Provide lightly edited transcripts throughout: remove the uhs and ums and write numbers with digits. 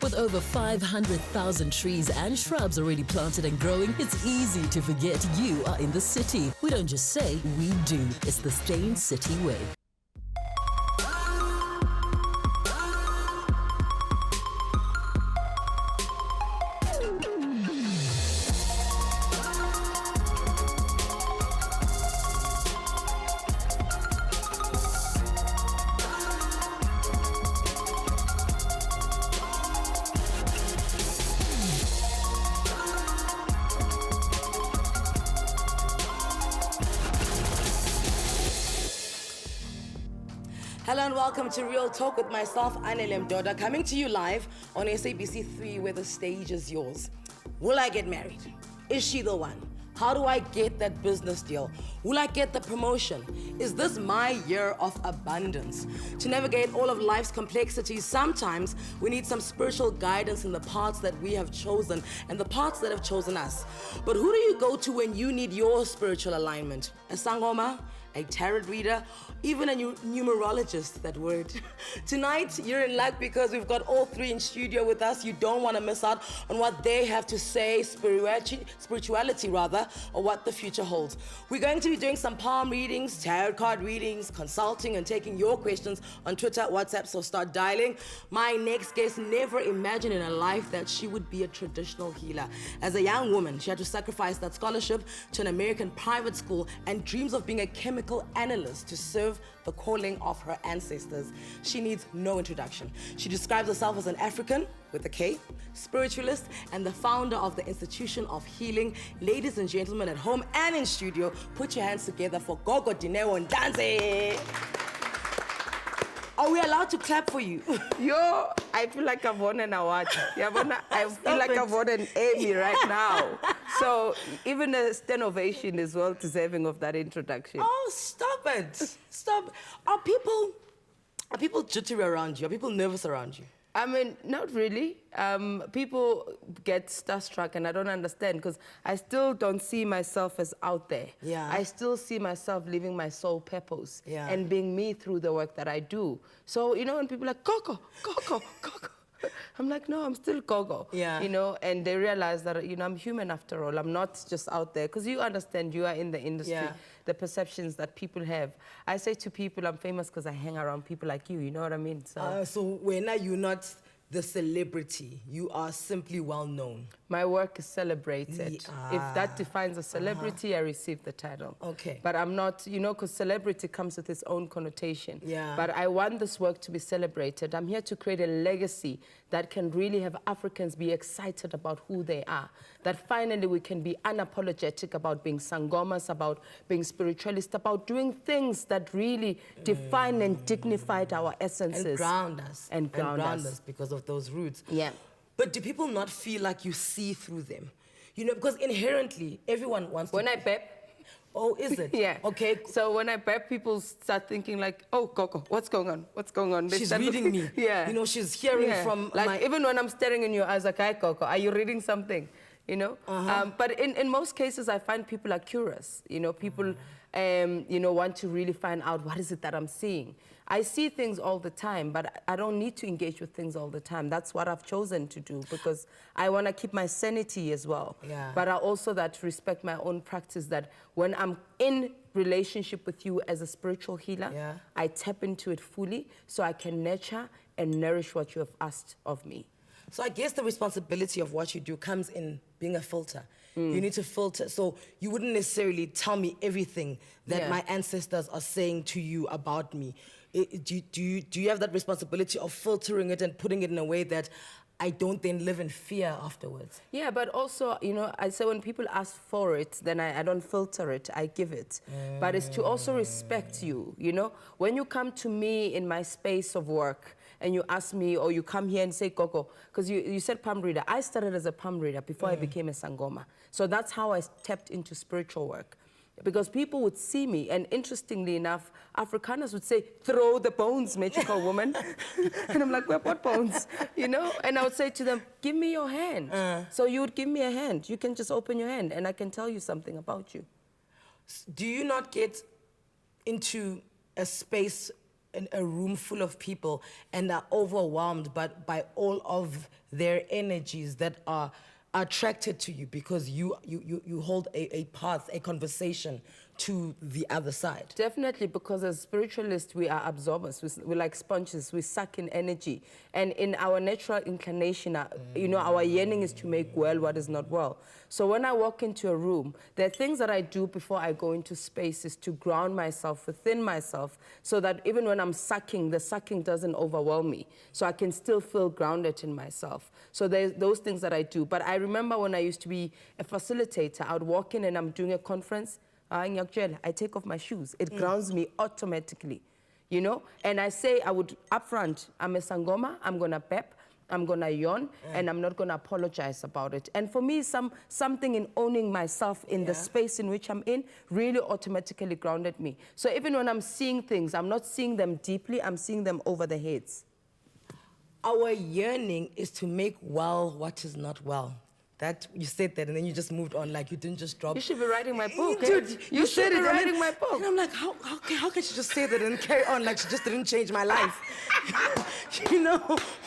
With over 500,000 trees and shrubs already planted and growing, it's easy to forget you are in the city. We don't just say, we do. It's the Stain City way. Hello and welcome to Real Talk with myself, Anele Mdoda, coming to you live on SABC 3, where the stage is yours. Will I get married? Is she the one? How do I get that business deal? Will I get the promotion? Is this my year of abundance? To navigate all of life's complexities, sometimes we need some spiritual guidance in the paths that we have chosen and the paths that have chosen us. But who do you go to when you need your spiritual alignment? A sangoma? A tarot reader, even a numerologist, that word. Tonight, you're in luck because we've got all three in studio with us. You don't want to miss out on what they have to say, spirituality rather, or what the future holds. We're going to be doing some palm readings, tarot card readings, consulting, and taking your questions on Twitter, WhatsApp, so start dialing. My next guest never imagined in her life that she would be a traditional healer. As a young woman, she had to sacrifice that scholarship to an American private school and dreams of being a chemical analyst to serve the calling of her ancestors. She needs no introduction. She describes herself as an African, with a K, spiritualist, and the founder of the Institution of Healing. Ladies and gentlemen at home and in studio, put your hands together for Gogo Dineo and Danze. Are we allowed to clap for you? Yo, I feel like I've won an award. I feel like I've won an Emmy right now. So even a stand ovation is well deserving of that introduction. Oh, stop it. Stop. Are people jittery around you? Are people nervous around you? I mean, not really. People get starstruck and I don't understand because I still don't see myself as out there. Yeah. I still see myself living my soul purpose and being me through the work that I do. So, you know, when people are like, Coco, I'm like, no, I'm still Gogo. Yeah. You know, and they realize that, you know, I'm human after all. I'm not just out there. Because you understand, you are in the industry, the perceptions that people have. I say to people, I'm famous because I hang around people like you. You know what I mean? So when are you not the celebrity? You are simply well known. My work is celebrated. If that defines a celebrity, I receive the title. Okay. But I'm not, you know, because celebrity comes with its own connotation. Yeah. But I want this work to be celebrated. I'm here to create a legacy that can really have Africans be excited about who they are. That finally we can be unapologetic about being sangomas, about being spiritualist, about doing things that really define and dignify our essences. And ground us. And ground us because of those roots. Yeah. But do people not feel like you see through them? You know, because inherently, everyone wants to... When I pep... Oh, is it? Yeah. Okay. So when I pep, people start thinking like, oh, Coco, what's going on? What's going on? She's reading me. Yeah. You know, she's hearing from like, even when I'm staring in your eyes, like, hi, Coco, are you reading something? You know? But in most cases, I find people are curious. You know, people, you know, want to really find out what is it that I'm seeing. I see things all the time, but I don't need to engage with things all the time. That's what I've chosen to do because I want to keep my sanity as well. Yeah. But I also respect my own practice that when I'm in relationship with you as a spiritual healer, I tap into it fully so I can nurture and nourish what you have asked of me. So I guess the responsibility of what you do comes in being a filter. You need to filter. So you wouldn't necessarily tell me everything that my ancestors are saying to you about me. Do you have that responsibility of filtering it and putting it in a way that I don't then live in fear afterwards? Yeah, but also, you know, I say when people ask for it, then I don't filter it, I give it. But it's to also respect you, you know? When you come to me in my space of work, and you ask me, or you come here and say, Coco, because you said palm reader. I started as a palm reader before I became a sangoma. So that's how I stepped into spiritual work. Because people would see me, and interestingly enough, Afrikaners would say, throw the bones, magical woman. And I'm like, well, what bones? You know? And I would say to them, give me your hand. So you would give me a hand. You can just open your hand, and I can tell you something about you. Do you not get into a space in a room full of people and are overwhelmed by all of their energies that are attracted to you because you hold a path, a conversation to the other side. Definitely, because as spiritualists, we are absorbers. We're like sponges. We suck in energy. And in our natural inclination, you know, our yearning is to make well what is not well. So when I walk into a room, there are things that I do before I go into spaces to ground myself within myself so that even when I'm sucking, the sucking doesn't overwhelm me. So I can still feel grounded in myself. So there's those things that I do. But I remember when I used to be a facilitator, I would walk in and I'm doing a conference, I take off my shoes. It grounds me automatically, you know? And I say, I would, up front, I'm a Sangoma, I'm gonna pep, I'm gonna yawn, and I'm not gonna apologize about it. And for me, something in owning myself in the space in which I'm in really automatically grounded me. So even when I'm seeing things, I'm not seeing them deeply, I'm seeing them over the heads. Our yearning is to make well what is not well. That you said that and then you just moved on, like you didn't just drop. You should be writing my book. Dude, you should be writing my book. And I'm like, how can she just say that and carry on like she just didn't change my life? You know,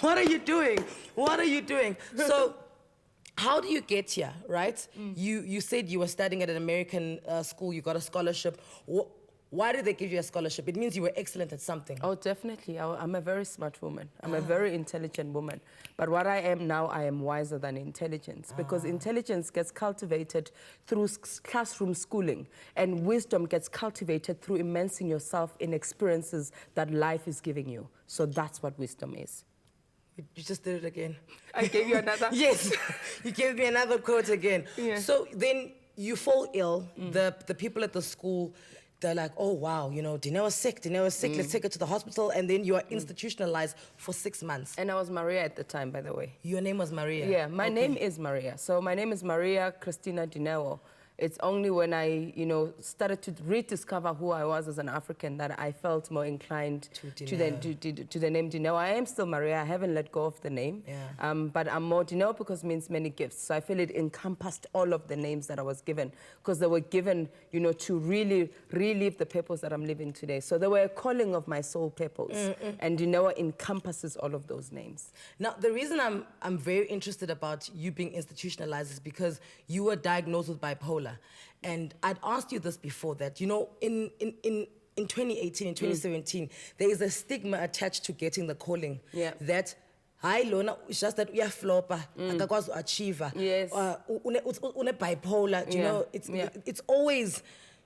what are you doing? What are you doing? So how do you get here, right? You said you were studying at an American school, you got a scholarship. Why did they give you a scholarship? It means you were excellent at something. Oh, definitely. I'm a very smart woman. I'm a very intelligent woman. But what I am now, I am wiser than intelligence. Because intelligence gets cultivated through classroom schooling. And wisdom gets cultivated through immersing yourself in experiences that life is giving you. So that's what wisdom is. You just did it again. I gave you another? Yes. You gave me another quote again. Yeah. So then you fall ill. The people at the school, they're like, oh, wow, you know, Dineo's sick, let's take her to the hospital. And then you are institutionalized for 6 months. And I was Maria at the time, by the way. Your name was Maria? Yeah, my name is Maria. So my name is Maria Christina Dineo. It's only when I, you know, started to rediscover who I was as an African that I felt more inclined to the name Dineo. I am still Maria. I haven't let go of the name. Yeah. But I'm more Dineo because it means many gifts. So I feel it encompassed all of the names that I was given because they were given, you know, to really relive the purpose that I'm living today. So they were a calling of my soul purpose. And Dineo encompasses all of those names. Now, the reason I'm very interested about you being institutionalized is because you were diagnosed with bipolar. And I'd asked you this before, that, you know, in 2018, in 2017, there is a stigma attached to getting the calling. Yeah. That, hi, Lona, it's just that we are flopper, akakwazi achiever. Yes. Une bipolar, you know, it's always,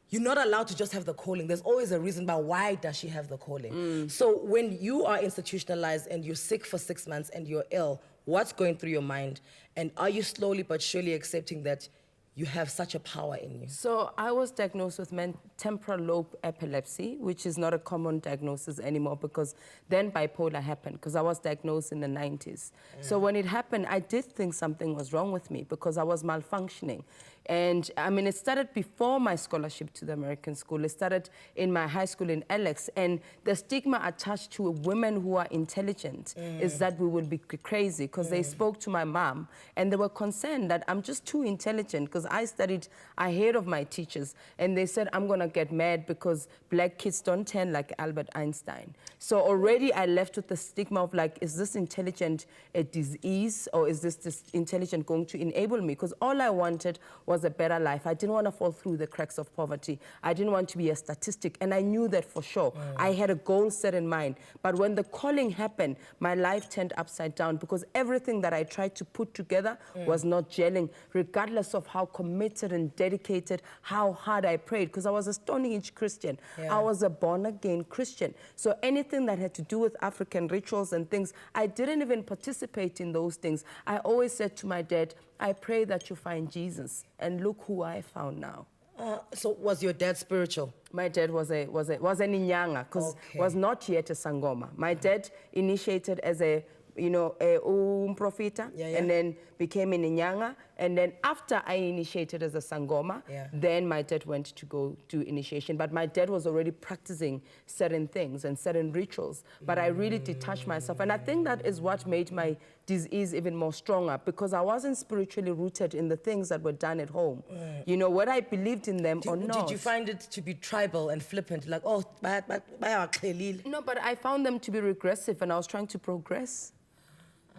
you're not allowed to just have the calling. There's always a reason about why does she have the calling. So when you are institutionalized and you're sick for 6 months and you're ill, what's going through your mind? And are you slowly but surely accepting that you have such a power in you? So I was diagnosed with temporal lobe epilepsy, which is not a common diagnosis anymore because then bipolar happened because I was diagnosed in the 90s. So when it happened, I did think something was wrong with me because I was malfunctioning. And I mean, it started before my scholarship to the American school. It started in my high school in Alex. And the stigma attached to women who are intelligent is that we will be crazy because they spoke to my mom and they were concerned that I'm just too intelligent because I studied ahead of my teachers. And they said, I'm going to get mad because black kids don't turn like Albert Einstein. So already I left with the stigma of like, is this intelligent a disease or is this intelligent going to enable me? Because all I wanted was a better life. I didn't want to fall through the cracks of poverty. I didn't want to be a statistic, and I knew that for sure. I had a goal set in mind. But when the calling happened, my life turned upside down because everything that I tried to put together was not gelling, regardless of how committed and dedicated, how hard I prayed, because I was a Stone Age Christian. I was a born-again Christian. So anything that had to do with African rituals and things, I didn't even participate in those things. I always said to my dad, I pray that you find Jesus. And look who I found now. So was your dad spiritual? My dad was a Nyanga, because was not yet a Sangoma. My dad initiated as a, you know, a Profita, and then became a Nyanga. And then after I initiated as a Sangoma, then my dad went to go do initiation. But my dad was already practicing certain things and certain rituals. But I really detached myself. And I think that is what made my disease even more stronger because I wasn't spiritually rooted in the things that were done at home. You know, whether I believed in them or not. Did you find it to be tribal and flippant? Like, oh, no, but I found them to be regressive and I was trying to progress.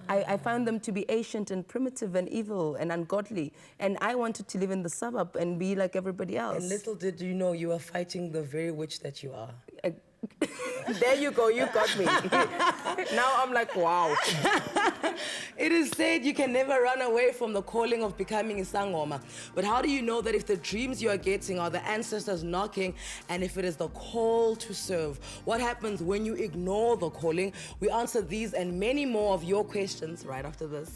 I found them to be ancient and primitive and evil and ungodly. And I wanted to live in the suburb and be like everybody else. And little did you know you were fighting the very witch that you are. There you go, you got me. Now I'm like, wow. It is said you can never run away from the calling of becoming a sangoma. But how do you know that if the dreams you are getting are the ancestors knocking and if it is the call to serve? What happens when you ignore the calling? We answer these and many more of your questions right after this.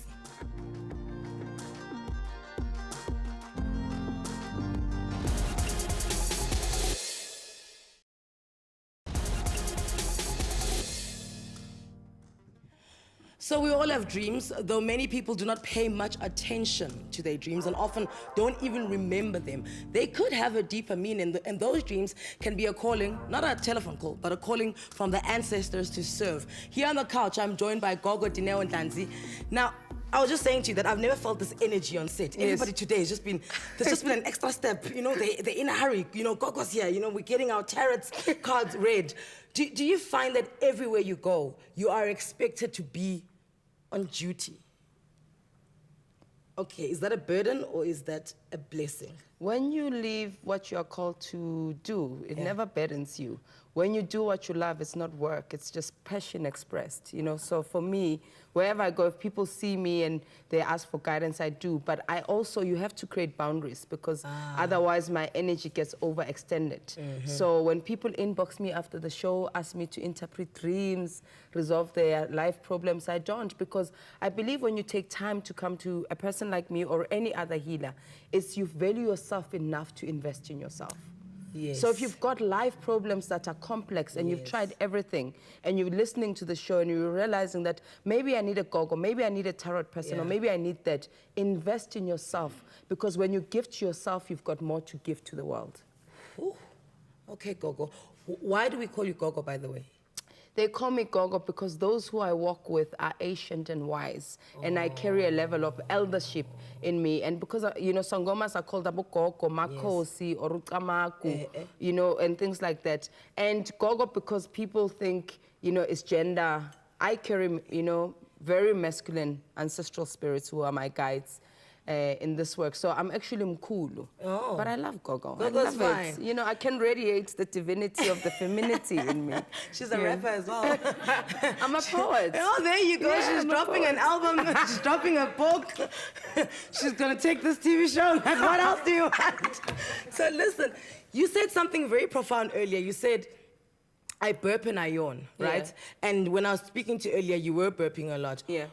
So we all have dreams, though many people do not pay much attention to their dreams and often don't even remember them. They could have a deeper meaning, and those dreams can be a calling, not a telephone call, but a calling from the ancestors to serve. Here on the couch, I'm joined by Gogo, Dineo, and Danzi. Now, I was just saying to you that I've never felt this energy on set. Yes. Everybody today has just been, there's just been an extra step. You know, they're in a hurry. You know, Gogo's here. You know, we're getting our tarot cards read. Do you find that everywhere you go, you are expected to be on duty? Okay, is that a burden or is that a blessing? When you leave what you are called to do, it never burdens you. When you do what you love, it's not work, it's just passion expressed, you know? So for me, wherever I go, if people see me and they ask for guidance, I do. But I also, you have to create boundaries because otherwise my energy gets overextended. So when people inbox me after the show, ask me to interpret dreams, resolve their life problems, I don't, because I believe when you take time to come to a person like me or any other healer, it's you value yourself enough to invest in yourself. Yes. So if you've got life problems that are complex and you've tried everything and you're listening to the show and you're realizing that maybe I need a gogo, maybe I need a tarot person, or maybe I need that, invest in yourself because when you give to yourself, you've got more to give to the world. Ooh. Okay, Gogo. Why do we call you Gogo, by the way? They call me Gogo because those who I walk with are ancient and wise, and I carry a level of eldership in me. And because, you know, sangomas are called abogogo, makosi, oruqamaku, you know, and things like that. And Gogo because people think, you know, it's gender. I carry, you know, very masculine ancestral spirits who are my guides in this work. So I'm actually mkulu. Oh. But I love Gogo. I love it. You know, I can radiate the divinity of the femininity in me. She's a rapper as well. I'm a poet. Oh, there you go. Yeah, she's dropping an album. She's dropping a book. She's going to take this TV show. What else do you want? So listen, you said something very profound earlier. You said, I burp and I yawn, right? And when I was speaking to you earlier, you were burping a lot. Yeah.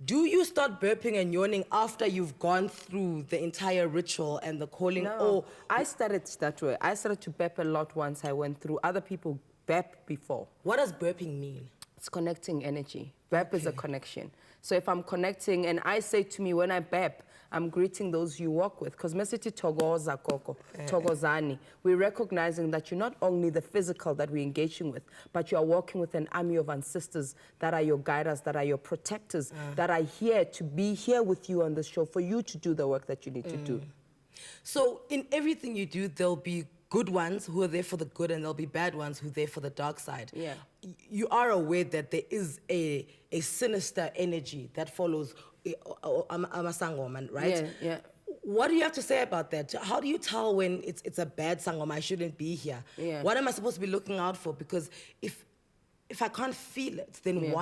Do you start burping and yawning after you've gone through the entire ritual and the calling? No, or I started that way. I started to burp a lot once I went through. Other people burp before. What does burping mean? It's connecting energy. Burp is a connection. So if I'm connecting and I say to me when I burp, I'm greeting those you walk with. Because mesiti togoza koko, togozani. We're recognizing that you're not only the physical that we're engaging with, but you are walking with an army of ancestors that are your guiders, that are your protectors, that are here to be here with you on this show for you to do the work that you need to do. So in everything you do, there'll be good ones who are there for the good and there'll be bad ones who are there for the dark side. Yeah. You are aware that there is a sinister energy that follows a sangoma, right? Yeah. What do you have to say about that? How do you tell when it's a bad sangoma, I shouldn't be here? Yeah. What am I supposed to be looking out for? Because if I can't feel it, then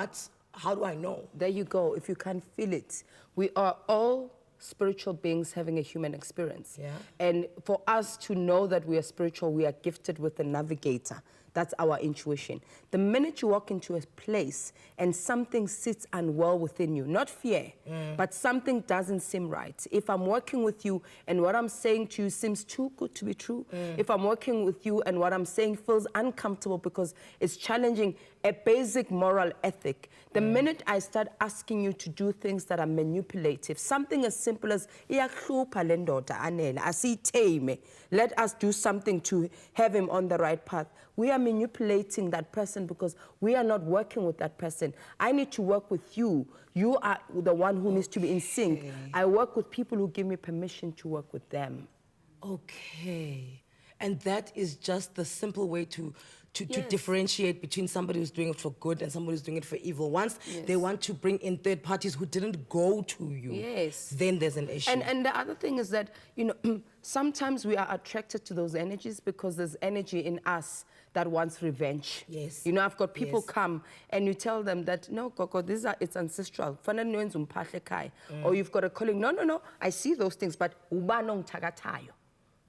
how do I know? There you go. If you can't feel it, we are all spiritual beings having a human experience. Yeah. And for us to know that we are spiritual, we are gifted with a navigator. That's our intuition. The minute you walk into a place and something sits unwell within you, not fear, but something doesn't seem right. If I'm working with you and what I'm saying to you seems too good to be true, if I'm working with you and what I'm saying feels uncomfortable because it's challenging a basic moral ethic. The minute I start asking you to do things that are manipulative, something as simple as, "Iyakuhlupha le ndoda Anele, asiyitheme, let us do something to have him on the right path," we are manipulating that person because we are not working with that person. I need to work with you. You are the one who needs to be in sync. I work with people who give me permission to work with them. Okay. And that is just the simple way to Yes. differentiate between somebody who's doing it for good and somebody who's doing it for evil. Once they want to bring in third parties who didn't go to you, then there's an issue. And the other thing is that, you know, sometimes we are attracted to those energies because there's energy in us that wants revenge. Yes. You know, I've got people come and you tell them that, "No, Koko, it's ancestral. Or you've got a calling. No, I see those things, but ubanong tagatayo."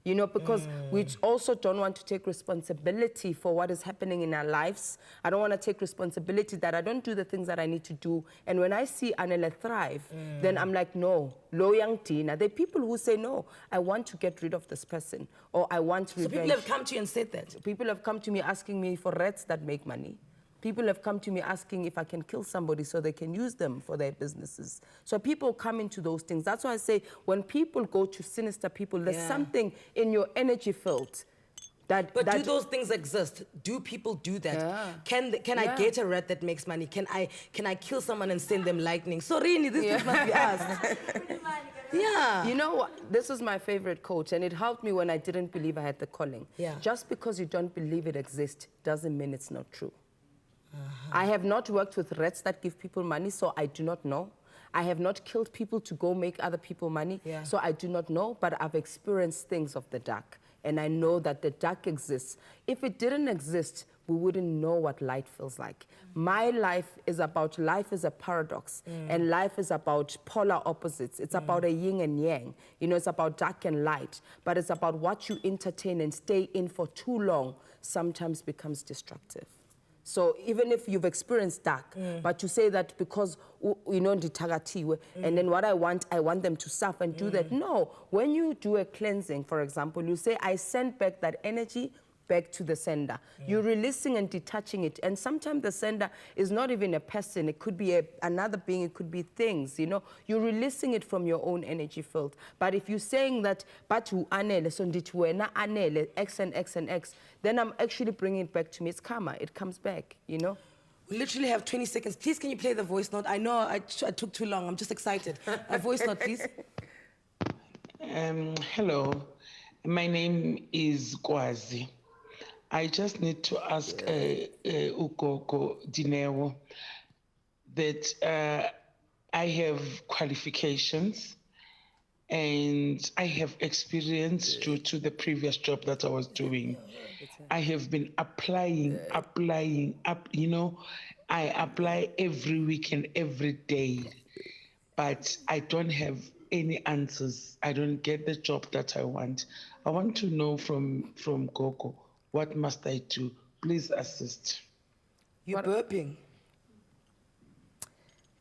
You know, because we also don't want to take responsibility for what is happening in our lives. I don't want to take responsibility that I don't do the things that I need to do. And when I see Anele thrive, then I'm like, no, lo yang tina. There are people who say, no, I want to get rid of this person, or I want revenge. So people have come to you and said that? People have come to me asking me for rats that make money. People have come to me asking if I can kill somebody so they can use them for their businesses. So people come into those things. That's why I say when people go to sinister people, there's something in your energy field that... But do those things exist? Do people do that? Yeah. Can I get a rat that makes money? Can I kill someone and send them lightning? So really, this must be asked. Yeah. You know what? This is my favorite quote, and it helped me when I didn't believe I had the calling. Yeah. Just because you don't believe it exists doesn't mean it's not true. I have not worked with rats that give people money, so I do not know. I have not killed people to go make other people money, so I do not know, but I've experienced things of the dark, and I know that the dark exists. If it didn't exist, we wouldn't know what light feels like. My life is a paradox, and life is about polar opposites. It's about a yin and yang. You know, it's about dark and light, but it's about what you entertain and stay in for too long sometimes becomes destructive. So even if you've experienced dark, but to say that because, you know, and then what I want them to suffer and do that. No, when you do a cleansing, for example, you say, I send back that energy back to the sender. You're releasing and detaching it. And sometimes the sender is not even a person. It could be another being. It could be things, you know. You're releasing it from your own energy field. But if you're saying that, Batu Anele, so nditwena Anele, X and X and X, then I'm actually bringing it back to me. It's karma. It comes back, you know. We literally have 20 seconds. Please, can you play the voice note? I know I took too long. I'm just excited. A voice note, please. Hello. My name is Kwazi. I just need to ask Ukoko Dineo that I have qualifications and I have experience due to the previous job that I was doing. I have been applying, you know, I apply every week and every day, but I don't have any answers. I don't get the job that I want. I want to know from Coco, what must I do? Please assist. You're burping.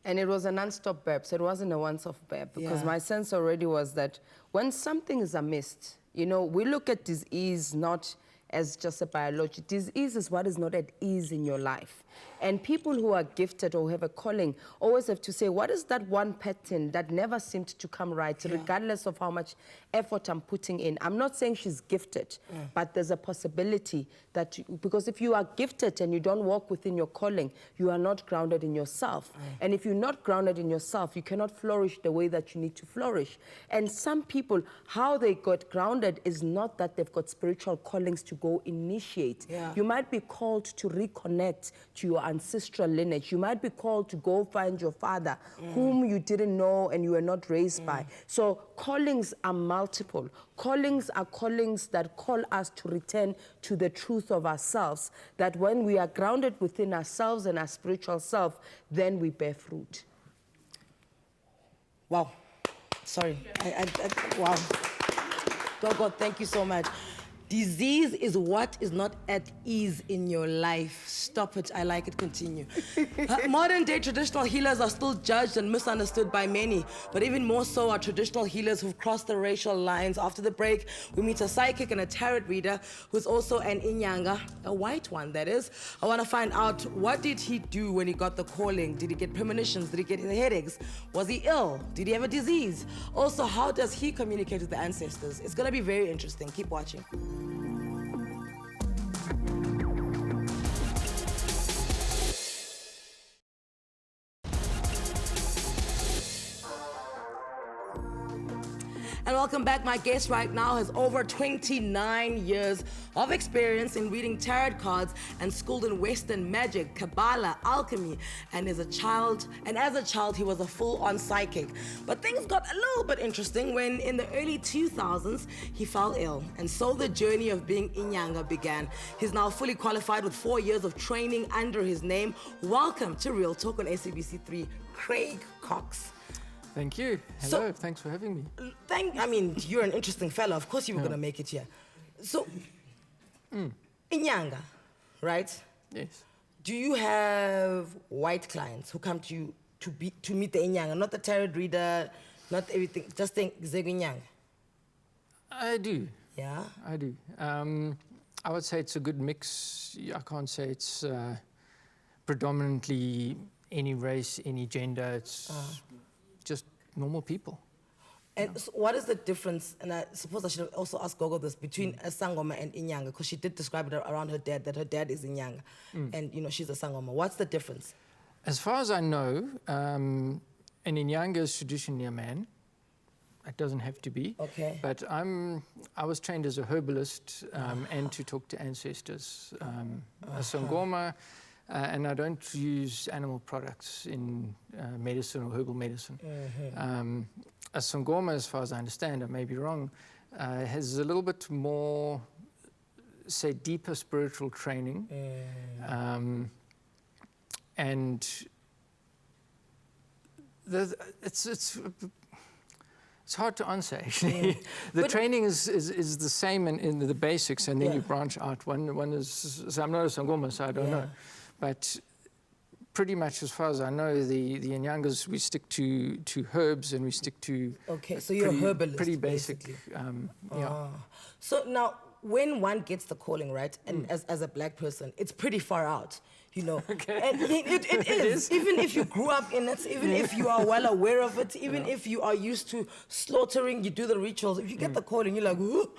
And it was a non-stop burp, so it wasn't a once-off burp, because my sense already was that when something is amiss, you know, we look at disease not as just a biology. Disease is what is not at ease in your life. And people who are gifted or have a calling always have to say, what is that one pattern that never seemed to come right, regardless of how much effort I'm putting in? I'm not saying she's gifted, but there's a possibility that, because if you are gifted and you don't walk within your calling, you are not grounded in yourself. And if you're not grounded in yourself, you cannot flourish the way that you need to flourish. And some people, how they got grounded is not that they've got spiritual callings to go initiate. You might be called to reconnect to your ancestral lineage. You might be called to go find your father, whom you didn't know and you were not raised by. So callings are multiple. Callings are callings that call us to return to the truth of ourselves, that when we are grounded within ourselves and our spiritual self, then we bear fruit. Wow. Sorry. Wow. God, thank you so much. Disease is what is not at ease in your life. Stop it. I like it. Continue. Modern day traditional healers are still judged and misunderstood by many, but even more so are traditional healers who've crossed the racial lines. After the break, we meet a psychic and a tarot reader who's also an Inyanga, a white one, that is. I want to find out, what did he do when he got the calling? Did he get premonitions? Did he get headaches? Was he ill? Did he have a disease? Also, how does he communicate with the ancestors? It's going to be very interesting. Keep watching. And welcome back. My guest right now has over 29 years of experience in reading tarot cards and schooled in Western magic, Kabbalah, alchemy, and as a child, he was a full-on psychic. But things got a little bit interesting when in the early 2000s, he fell ill. And so the journey of being Inyanga began. He's now fully qualified with 4 years of training under his name. Welcome to Real Talk on SABC 3, Craig Cox. Thank you. Hello, thanks for having me. I mean, you're an interesting fellow. Of course you were going to make it here. So, Inyanga, right? Yes. Do you have white clients who come to you to meet the Inyanga, not the tarot reader, not everything, just think Inyanga? I do. Yeah? I do. I would say it's a good mix. I can't say it's predominantly any race, any gender. It's just normal people. And so what is the difference, and I suppose I should also ask Gogo this, between a Sangoma and Inyanga, because she did describe it around her dad, that her dad is Inyanga, and you know she's a Sangoma. What's the difference? As far as I know, an Inyanga is traditionally a man. It doesn't have to be. Okay. But I was trained as a herbalist and to talk to ancestors. A Sangoma, and I don't use animal products in medicine or herbal medicine. A Sangoma, as far as I understand, I may be wrong, has a little bit more, say, deeper spiritual training. And it's hard to answer, actually. The training is the same in the basics, and then you branch out. One is, so I'm not a Sangoma, so I don't know. But pretty much, as far as I know, the Inyangas, we stick to herbs and we stick to... Okay, so you're a herbalist, pretty basic. Yeah. So now, when one gets the calling, right, and as a black person, it's pretty far out, you know. Okay. And it is. Even if you grew up in it, even if you are well aware of it, even if you are used to slaughtering, you do the rituals, if you get the calling, you're like, ooh,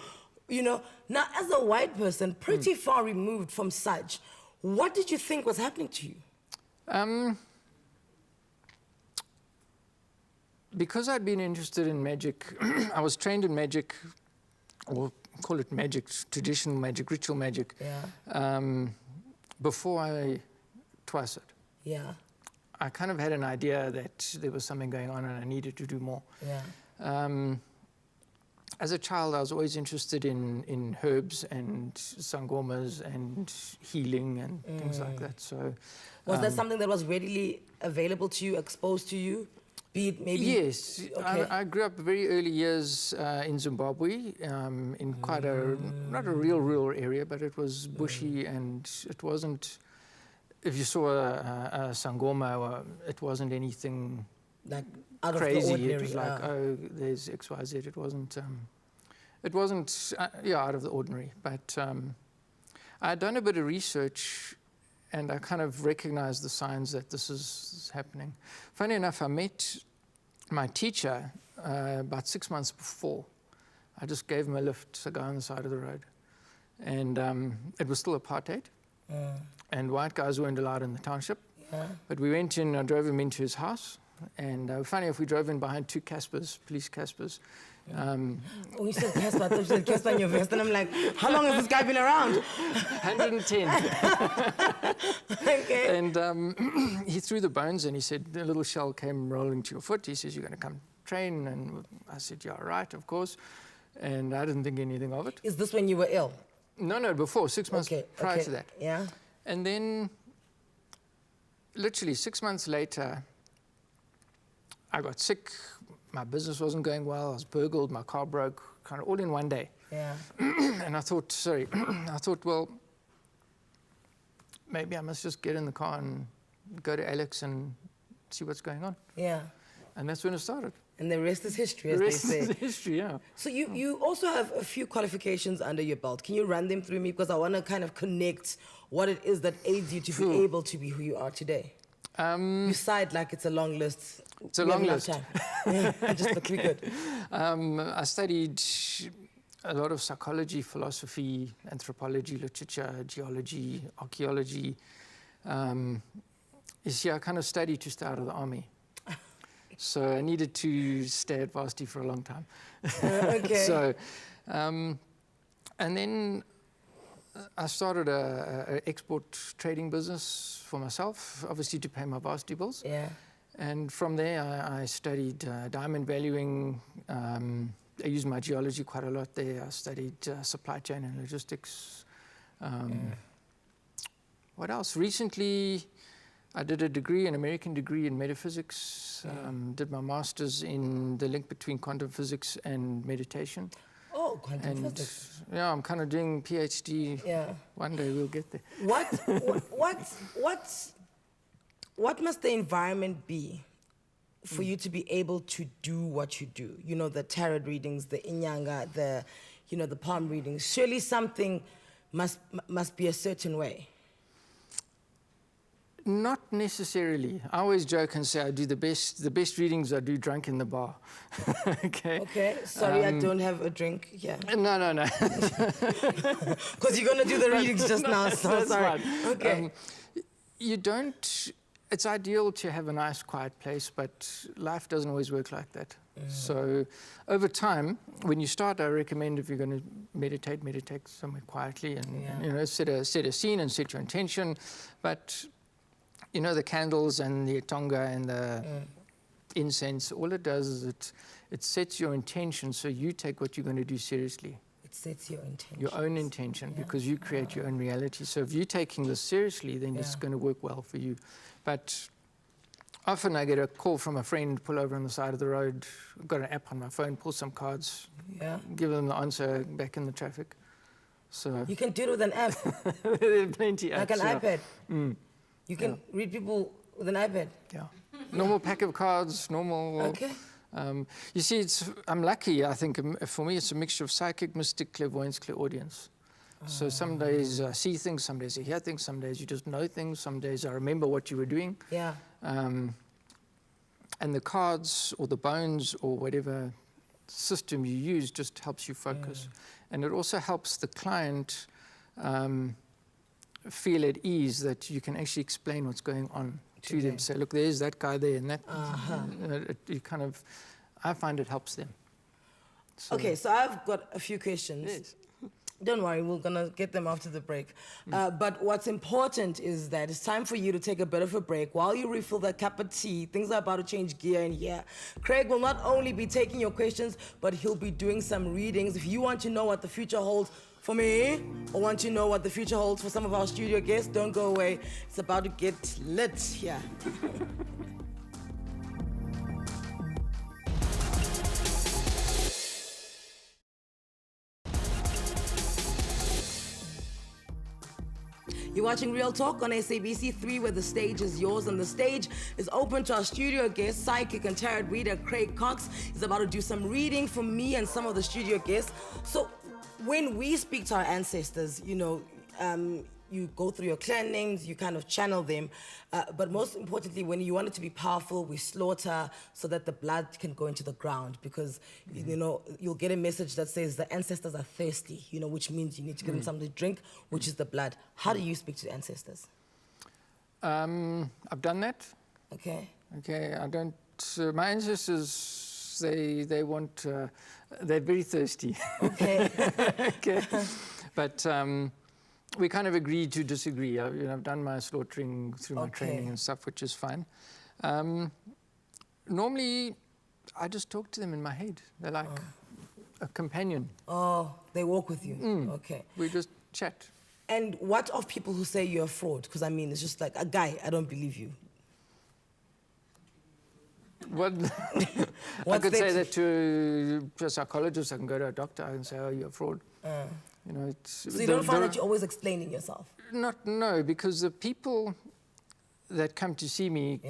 you know. Now, as a white person, pretty far removed from such, what did you think was happening to you? Because I'd been interested in magic, I was trained in magic, or call it magic, traditional magic, ritual magic, before I twice it. Yeah. I kind of had an idea that there was something going on and I needed to do more. Yeah. As a child, I was always interested in herbs and sangomas and healing and things like that. So, was that something that was readily available to you, exposed to you? Be it maybe... Yes. Okay. I grew up very early years in Zimbabwe, in quite a, not a real rural area, but it was bushy and it wasn't, if you saw a sangoma, it wasn't anything like out crazy. Of the ordinary. It was like, oh, there's X, Y, Z. It wasn't, out of the ordinary. But I had done a bit of research and I kind of recognized the signs that this is happening. Funny enough, I met my teacher about 6 months before. I just gave him a lift to go on the side of the road. And it was still apartheid. And white guys weren't allowed in the township. But we went in, I drove him into his house. And funny enough, we drove in behind two Caspers, police Caspers. When you said Casper, I thought you said Casper in your vest, and I'm like, how long has this guy been around? 110. Okay. And he threw the bones and he said, a little shell came rolling to your foot. He says, you're going to come train. And I said, yeah, right, of course. And I didn't think anything of it. Is this when you were ill? No, before, 6 months prior to that. Yeah. And then, literally 6 months later, I got sick. my business wasn't going well. I was burgled. My car broke. Kind of all in one day. Yeah. And I thought, well, maybe I must just get in the car and go to Alex and see what's going on. Yeah. And that's when it started. And the rest is history, as The rest they say. is history, yeah. So you also have a few qualifications under your belt. Can you run them through me? Because I want to kind of connect what it is that aids you to be able to be who you are today. You sighed like it's a long list. It's a long list. Yeah, just look really good. I studied a lot of psychology, philosophy, anthropology, literature, geology, archaeology. You see, I kind of studied to stay out of the army. So I needed to stay at varsity for a long time. Okay. So, and then I started a export trading business for myself, obviously to pay my varsity bills. Yeah. And from there, I studied diamond valuing. I used my geology quite a lot there. I studied supply chain and logistics. What else? Recently, I did a degree, an American degree in metaphysics. Did my master's in the link between quantum physics and meditation. Oh, quantum physics. Yeah, I'm kind of doing PhD. Yeah. One day we'll get there. What must the environment be for you to be able to do what you do? You know, the tarot readings, the inyanga, the palm readings. Surely something must be a certain way. Not necessarily. I always joke and say I do the best readings I do drunk in the bar. Okay. Okay. Sorry, I don't have a drink. Yeah. No. Because you're gonna do the readings just now. So That's sorry. fine. Okay. You don't. It's ideal to have a nice, quiet place, but life doesn't always work like that. So over time, when you start, I recommend if you're going to meditate somewhere quietly and set a scene and set your intention. But you know, the candles and the tonga and the incense, all it does is it sets your intention, so you take what you're going to do seriously. It sets your intention. Your own intention, because you create your own reality. So if you're taking this seriously, then it's going to work well for you. But often I get a call from a friend, pull over on the side of the road, I've got an app on my phone, pull some cards, give them the answer back in the traffic. So You can do it with an app, there are plenty like apps, an iPad. You can read people with an iPad. Yeah. Normal pack of cards, normal. Okay. You see, I'm lucky, I think. For me, it's a mixture of psychic, mystic, clairvoyance, clairaudience. So some days I see things, some days I hear things, some days you just know things, some days I remember what you were doing. Yeah. And the cards or the bones or whatever system you use just helps you focus. And it also helps the client feel at ease that you can actually explain what's going on to them. Say, look, there's that guy there and that. You kind of, I find it helps them. So, Okay, so I've got a few questions. Yes. Don't worry, we're gonna get them after the break. But what's important is that it's time for you to take a bit of a break. While you refill that cup of tea, things are about to change gear in here. Craig will not only be taking your questions, but he'll be doing some readings. If you want to know what the future holds for me, or want to know what the future holds for some of our studio guests, don't go away. It's about to get lit here. You're watching Real Talk on SABC 3, where the stage is yours, and the stage is open to our studio guest, psychic and tarot reader Craig Cox. He's about to do some reading for me and some of the studio guests. So when we speak to our ancestors, you know, you go through your clan names, you kind of channel them. But most importantly, when you want it to be powerful, we slaughter so that the blood can go into the ground, because, you know, you'll get a message that says the ancestors are thirsty, you know, which means you need to give them something to drink, which is the blood. How do you speak to the ancestors? I've done that. Okay. Okay, I don't, my ancestors, they want, they're very thirsty. Okay. Okay. But we kind of agreed to disagree. I've done my slaughtering through my training and stuff, which is fine. Normally, I just talk to them in my head. They're like a companion. Oh, they walk with you. Okay. We just chat. And what of people who say you're a fraud? Because, I mean, it's just like, a guy, I don't believe you. What? I could say that to a psychologist. I can go to a doctor and say, "Oh, you're a fraud." You know, So you don't find that you're always explaining yourself? No, because the people that come to see me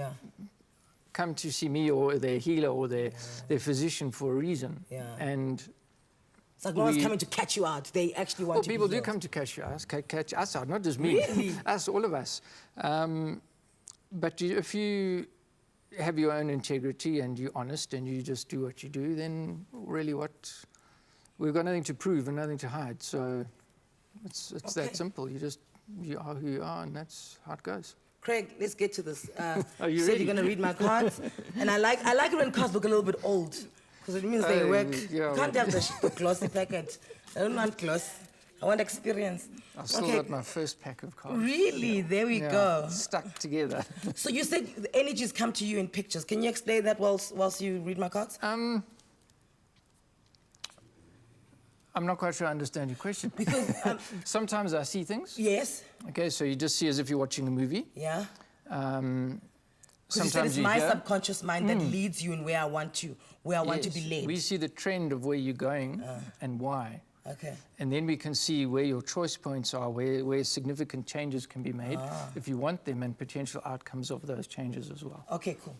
come to see me or their healer or their physician for a reason. Yeah. And it's like no one's coming to catch you out. They actually want to people be do healed. come to catch us out, not just me. Really? Us, all of us. But if you have your own integrity and you're honest and you just do what you do, then really we've got nothing to prove and nothing to hide. So it's that simple. You are who you are, and that's how it goes. Craig, let's get to this. Are you you said ready? you're going to read my cards. And I like it when cards look a little bit old, because it means they work. yeah, You can't have the glossy packet. I don't want gloss. I want experience. I've still got my first pack of cards. Really? There we go. Stuck together. So you said the energies come to you in pictures. Can you explain that whilst you read my cards? I'm not quite sure I understand your question. Because sometimes I see things. yes. Okay, so you just see as if you're watching a movie. Yeah. Sometimes You said it's my hear. subconscious mind that leads you in where I want to be led. We see the trend of where you're going and why. Okay. And then we can see where your choice points are, where significant changes can be made if you want them, and potential outcomes of those changes as well. Okay, cool.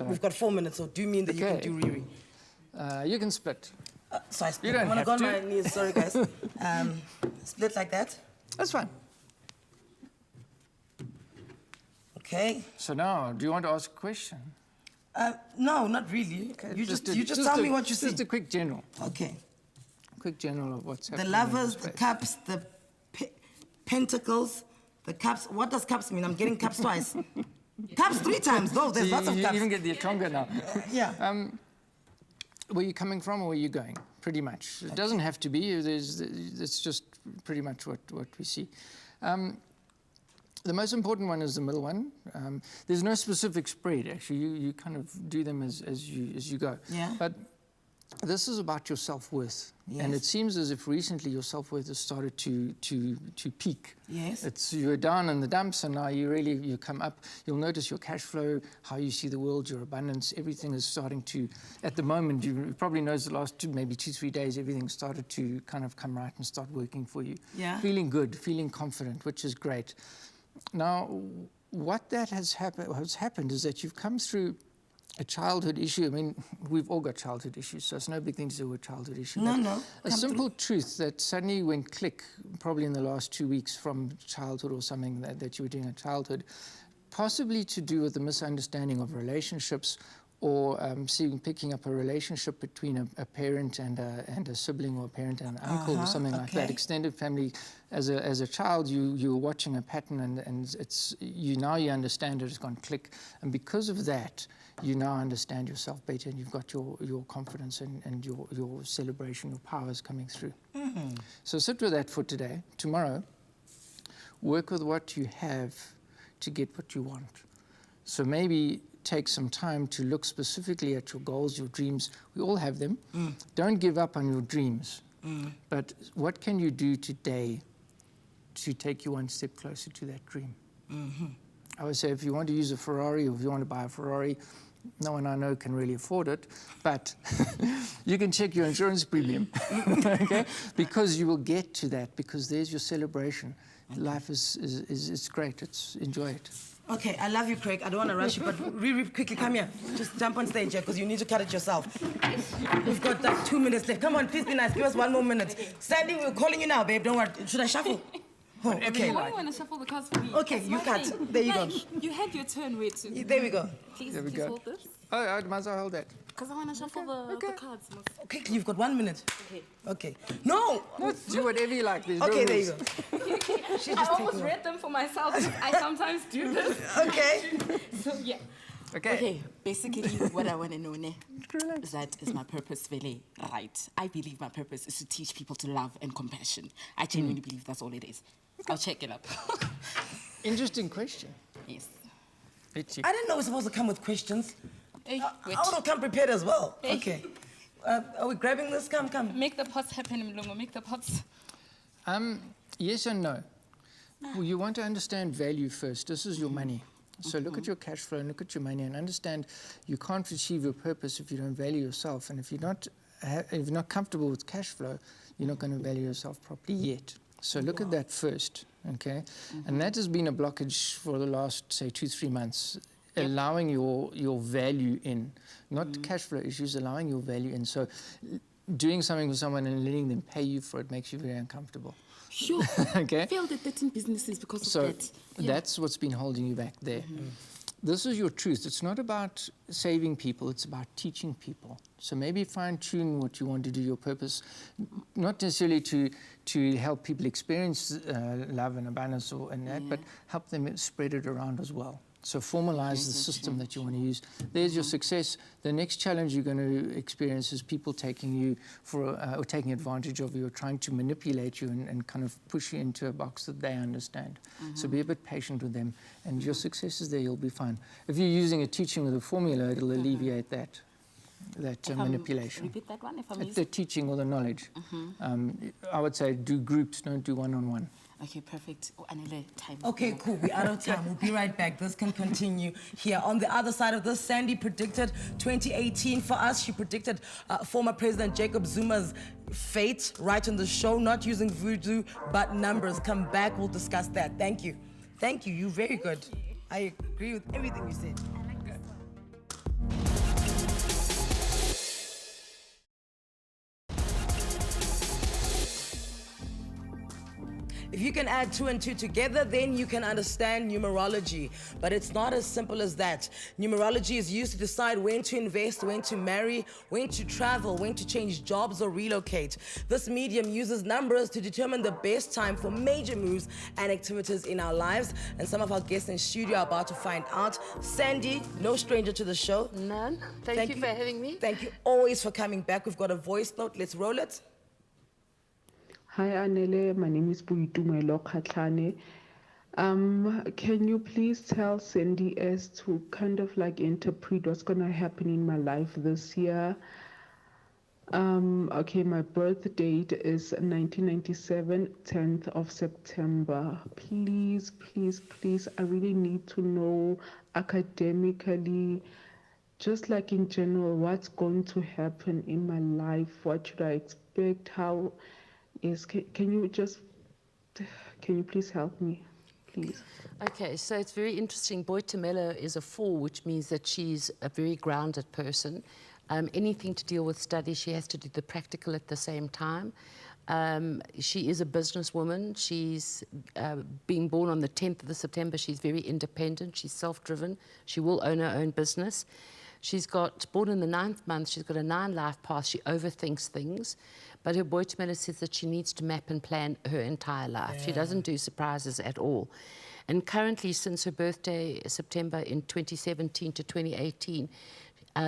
We've got 4 minutes, so do you mean that you can do Riri? You can split. So I split. You don't I'm gonna have go on to. my knees. Sorry, guys. Split like that. That's fine. Okay. So now, do you want to ask a question? No, not really. Okay, You just tell me what you see. Just a quick general. Okay. Quick general of what's The happening. lovers, in the space. cups, the pentacles, the cups. What does cups mean? I'm getting cups twice. Cups 3 times. No, there's lots of You cups. even get the Atonga now. Yeah. Where you coming from or where you going? Pretty much. It doesn't have to be. It's just pretty much what we see. The most important one is the middle one. There's no specific spread, actually. You kind of do them as you go. Yeah. But this is about your self-worth. Yes. And it seems as if recently your self-worth has started to peak. Yes. You were down in the dumps, and now you come up. You'll notice your cash flow, how you see the world, your abundance, everything is starting to, at the moment, you probably noticed the last maybe 2-3 days, everything started to kind of come right and start working for you. Yeah. Feeling good, feeling confident, which is great. Now, what that has happened is that you've come through a childhood issue. I mean, we've all got childhood issues, so it's no big thing to do with childhood issue. No. A simple truth that suddenly went click, probably in the last 2 weeks from childhood or something that you were doing in childhood, possibly to do with the misunderstanding of relationships, or picking up a relationship between a parent and a sibling, or a parent and an uncle, or something like that. Extended family. As a child, you were watching a pattern, and you understand it. It's gone click, and because of that, you now understand yourself better, and you've got your confidence and your celebration, your powers coming through. So sit with that for today. Tomorrow, work with what you have to get what you want. So maybe take some time to look specifically at your goals, your dreams. We all have them. Don't give up on your dreams. But what can you do today to take you one step closer to that dream? I would say if you want to use a Ferrari, or if you want to buy a Ferrari, no one I know can really afford it, but you can check your insurance premium, okay? Because you will get to that, because there's your celebration. Life is great. Enjoy it. Okay, I love you, Craig. I don't want to rush you, but really quickly, come here. Just jump on stage here, because you need to cut it yourself. We've got like 2 minutes left. Come on, please be nice. Give us 1 more minute. Sandy, we're calling you now, babe. Don't worry. Should I shuffle? Oh, okay. Why do you want to shuffle the cards for me? Okay, That's you my cut. thing. There you go. You had your turn, wait. There we go. Please, There we please go. hold this. Oh, I might as well hold that. Because I want to shuffle the cards. Okay, you've got 1 minute. Okay. Okay. No! Do whatever you like. There's Okay, no there you rules. go. I almost read them for myself. I sometimes do this. Okay. So, yeah. Okay. Basically, what I want to know is that is my purpose really right? I believe my purpose is to teach people to love and compassion. I genuinely believe that's all it is. I'll check it up. Interesting question. Yes. Let's see. I didn't know we're supposed to come with questions. Hey, I wait. would have come prepared as well. Hey. Okay. Are we grabbing this? Come. Make the pots happen, Mlungu. Make the pots. Yes and no. Well, you want to understand value first. This is your money. So look at your cash flow and look at your money and understand you can't achieve your purpose if you don't value yourself. And if you're not comfortable with cash flow, you're not going to value yourself properly yet. So look at that first, okay? And that has been a blockage for the last, say, 2-3 months, allowing your value in, not cash flow issues, allowing your value in. So doing something for someone and letting them pay you for it makes you very uncomfortable. Sure. Okay. Failed at 13 businesses because So of that. Yeah. that's what's been holding you back there. This is your truth. It's not about saving people, it's about teaching people. So maybe fine-tune what you want to do, your purpose, not necessarily to help people experience love and abundance and that, but help them spread it around as well. So formalize the system that you want to use. There's your success. The next challenge you're going to experience is people taking you for, or taking advantage of you, or trying to manipulate you and kind of push you into a box that they understand. So be a bit patient with them, and your success is there, you'll be fine. If you're using a teaching with a formula, it'll alleviate that manipulation. Repeat that one if I It's the teaching or the knowledge. I would say do groups, don't do one-on-one. Okay, perfect. Oh, Anele, time. Okay, cool. We're out of time. We'll be right back. This can continue here. On the other side of this, Sandy predicted 2018 for us. She predicted former President Jacob Zuma's fate right on the show, not using voodoo, but numbers. Come back, we'll discuss that. Thank you. Thank you. You're very good. I agree with everything you said. If you can add 2 and 2 together, then you can understand numerology. But it's not as simple as that. Numerology is used to decide when to invest, when to marry, when to travel, when to change jobs or relocate. This medium uses numbers to determine the best time for major moves and activities in our lives. And some of our guests in studio are about to find out. Sandy, no stranger to the show. None. Thank you for having me. Thank you always for coming back. We've got a voice note. Let's roll it. Hi Anele, my name is Buitumelo Khatlane. Can you please tell Sandy as to kind of like interpret what's going to happen in my life this year? Okay, my birth date is 1997, 10th of September. Please, please, please, I really need to know academically, just like in general, what's going to happen in my life? What should I expect? How is, can you please help me, please? Okay, so it's very interesting. Boitumelo is a 4, which means that she's a very grounded person. Anything to deal with study, she has to do the practical at the same time. She is a businesswoman. She's being born on the 10th of September. She's very independent. She's self-driven. She will own her own business. She's got, born in the 9th month, she's got a 9 life path. She overthinks things. But her Boitumelo says that she needs to map and plan her entire life. Yeah. She doesn't do surprises at all. And currently, since her birthday, September in 2017 to 2018,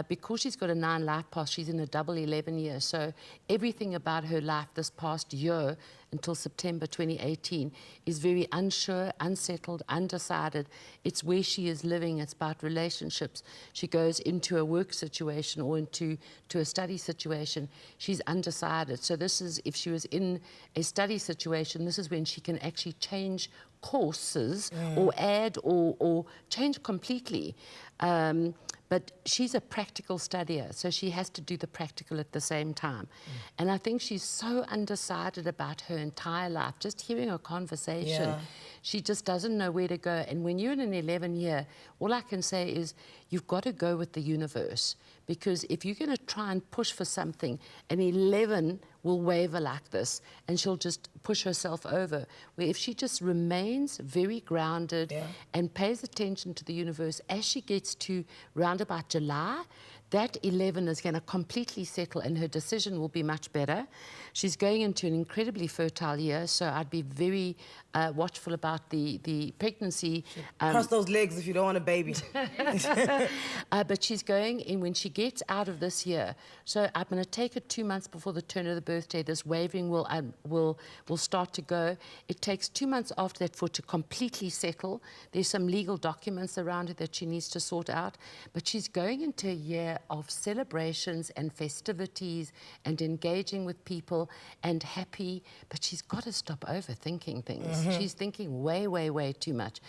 because she's got a 9 life path, she's in a double 11 year. So everything about her life this past year until September 2018 is very unsure, unsettled, undecided. It's where she is living. It's about relationships. She goes into a work situation or into a study situation. She's undecided. So this is, if she was in a study situation, this is when she can actually change courses or add or change completely. But she's a practical studier, so she has to do the practical at the same time. And I think she's so undecided about her entire life. Just hearing her conversation, she just doesn't know where to go. And when you're in an 11 year, all I can say is you've got to go with the universe. Because if you're going to try and push for something, an 11 will waver like this, and she'll just push herself over. Where if she just remains very grounded and pays attention to the universe, as she gets to round about July, that 11 is going to completely settle and her decision will be much better. She's going into an incredibly fertile year, so I'd be very watchful about the pregnancy. Cross those legs if you don't want a baby. But she's going in when she gets out of this year. So I'm going to take her 2 months before the turn of the birthday. This wavering will start to go. It takes 2 months after that for it to completely settle. There's some legal documents around it that she needs to sort out. But she's going into a year of celebrations and festivities and engaging with people and happy, but she's got to stop overthinking things. She's thinking way, way, way too much.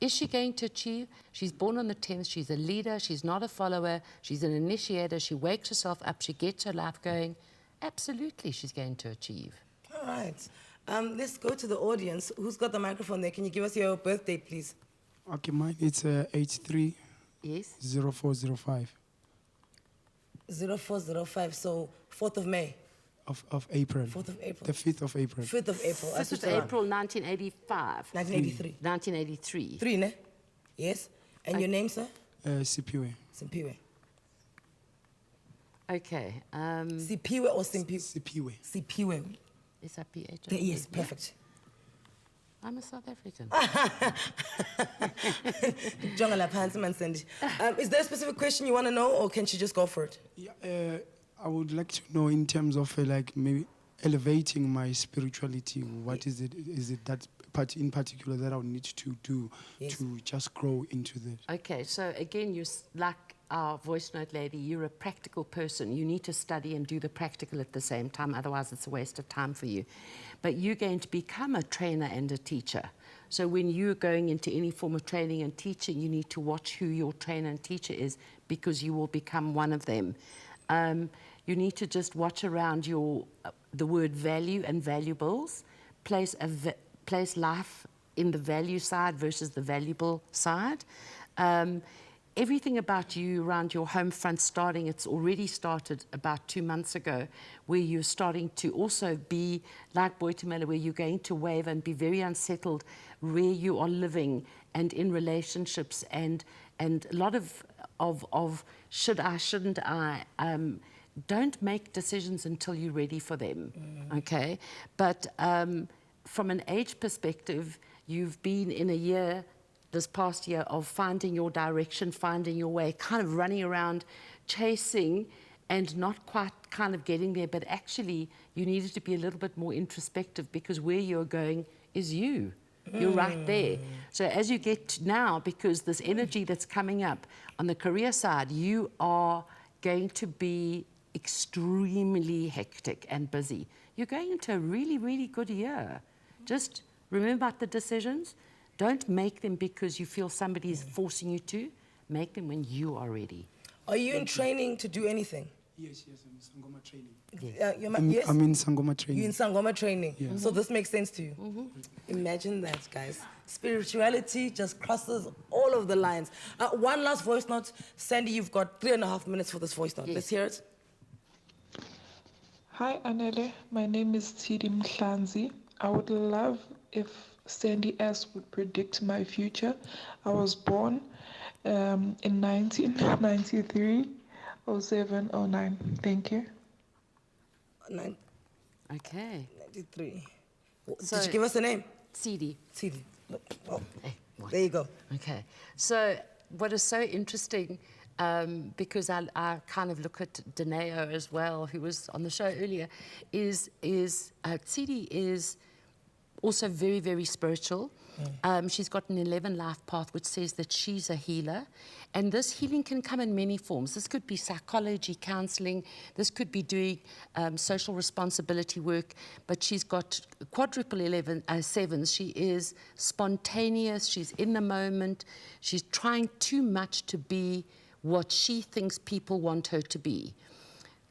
Is she going to achieve? She's born on the 10th. She's a leader. She's not a follower. She's an initiator. She wakes herself up. She gets her life going. Absolutely, she's going to achieve. All right. Let's go to the audience. Who's got the microphone there? Can you give us your birth date, please? Okay, mine, it's 83 Yes? 0405 0405, so 4th of May. of April. 4th of April. The 5th of April. 5th of April. 5th of April, 1985. 1983. 1983. 3, ne? Yes. And your name, sir? Sipiwe. Simpiwe. Okay. Sipiwe or Simpiwe? Sipiwe. Sipiwe. S-I-P-H-O. Yes, perfect. I'm a South African. Is there a specific question you want to know, or can she just go for it? Yeah, I would like to know in terms of like maybe elevating my spirituality. What is it? Is it that part in particular that I would need to do to just grow into this? Okay, so again, like our voice note lady, you're a practical person. You need to study and do the practical at the same time, otherwise it's a waste of time for you. But you're going to become a trainer and a teacher. So when you're going into any form of training and teaching, you need to watch who your trainer and teacher is, because you will become one of them. You need to just watch around the word value and valuables, place life in the value side versus the valuable side. Everything about you around your home front it's already started about 2 months ago, where you're starting to also be like Boitumelo, where you're going to waver and be very unsettled where you are living and in relationships, and a lot of should I, shouldn't I. Don't make decisions until you're ready for them, okay? But from an age perspective, you've been in a year, this past year, of finding your direction, finding your way, kind of running around, chasing, and not quite kind of getting there, but actually you needed to be a little bit more introspective, because where you're going is you. You're right there. So as you get now, because this energy that's coming up on the career side, you are going to be extremely hectic and busy. You're going into a really, really good year. Just remember about the decisions. Don't make them because you feel somebody's forcing you to. Make them when you are ready. Are you in training to do anything? Yes, I'm in Sangoma training. Yes? I'm in Sangoma training. You're in Sangoma training. Yeah. So this makes sense to you? Imagine that, guys. Spirituality just crosses all of the lines. One last voice note. Sandy, you've got 3.5 minutes for this voice note. Yes. Let's hear it. Hi, Anele. My name is Tidi Mhlanzi. I would love if Sandy S would predict my future. I was born in 1993, 07, 09. Thank you. Okay. 93. So- Did you give us a name? CD. Sidi. Oh, Hey, what? there you go. Okay. So what is so interesting, because I kind of look at Daneo as well, who was on the show earlier, is Tsidi is also very, very spiritual. She's got an 11 life path, which says that she's a healer. And this healing can come in many forms. This could be psychology, counseling. This could be doing social responsibility work. But she's got quadruple 7s. She is spontaneous. She's in the moment. She's trying too much to be what she thinks people want her to be.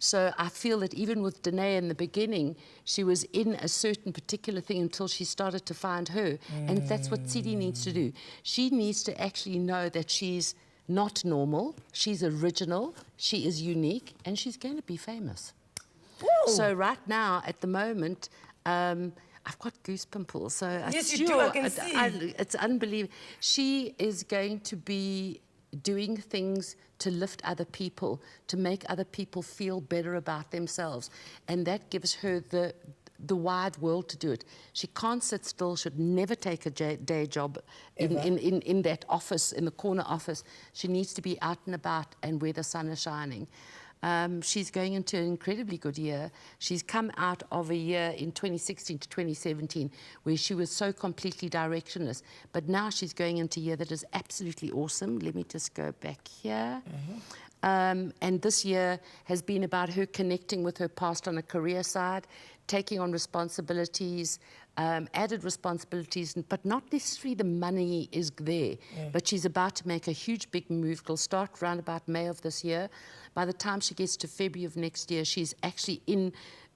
So I feel that even with Danae in the beginning, she was in a certain particular thing until she started to find her. And that's what Tsidi needs to do. She needs to actually know that she's not normal, she's original, she is unique, and she's going to be famous. Woo! So right now, at the moment, I've got goose pimples. So Yes, you do, I can see. It's unbelievable. She is going to be doing things to lift other people, to make other people feel better about themselves. And that gives her the wide world to do it. She can't sit still, should never take a day job in that office, in the corner office. She needs to be out and about and where the sun is shining. She's going into an incredibly good year. She's come out of a year in 2016 to 2017 where she was so completely directionless. But now she's going into a year that is absolutely awesome. Let me just go back here. And this year has been about her connecting with her past on a career side, taking on responsibilities, added responsibilities, but not necessarily the money is there. But she's about to make a huge, big move. It'll start around about May of this year. By the time she gets to February of next year, she's actually in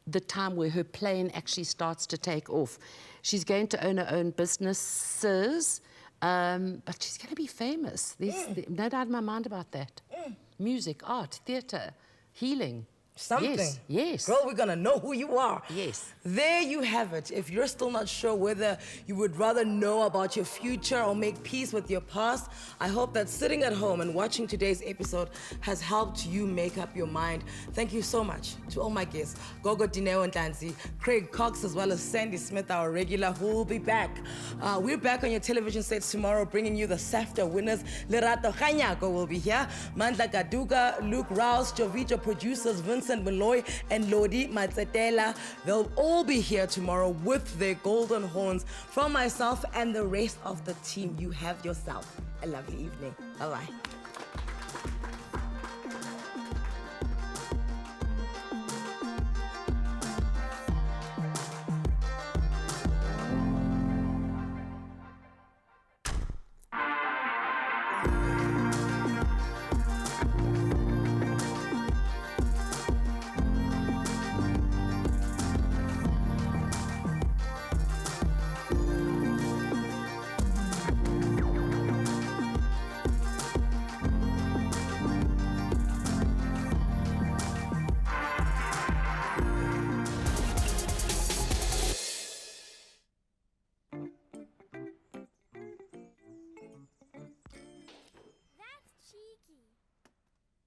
the time where her plane actually starts to take off. She's going to own her own businesses, but she's going to be famous. There's no doubt in my mind about that. Music, art, theatre, healing. Something. Yes, yes. Girl, we're gonna know who you are. Yes. There you have it. If you're still not sure whether you would rather know about your future or make peace with your past, I hope that sitting at home and watching today's episode has helped you make up your mind. Thank you so much to all my guests, Gogo Dineo and Danzi, Craig Cox, as well as Sandy Smith, our regular, who will be back. We're back on your television sets tomorrow, bringing you the SAFTA winners. Lerato Khanyako will be here. Mandla Gaduga, Luke Rouse, Jovito producers, Vincent Malloy and Lodi Matsetela. They'll all be here tomorrow with their golden horns. From myself and the rest of the team, you have yourself a lovely evening. Bye-bye.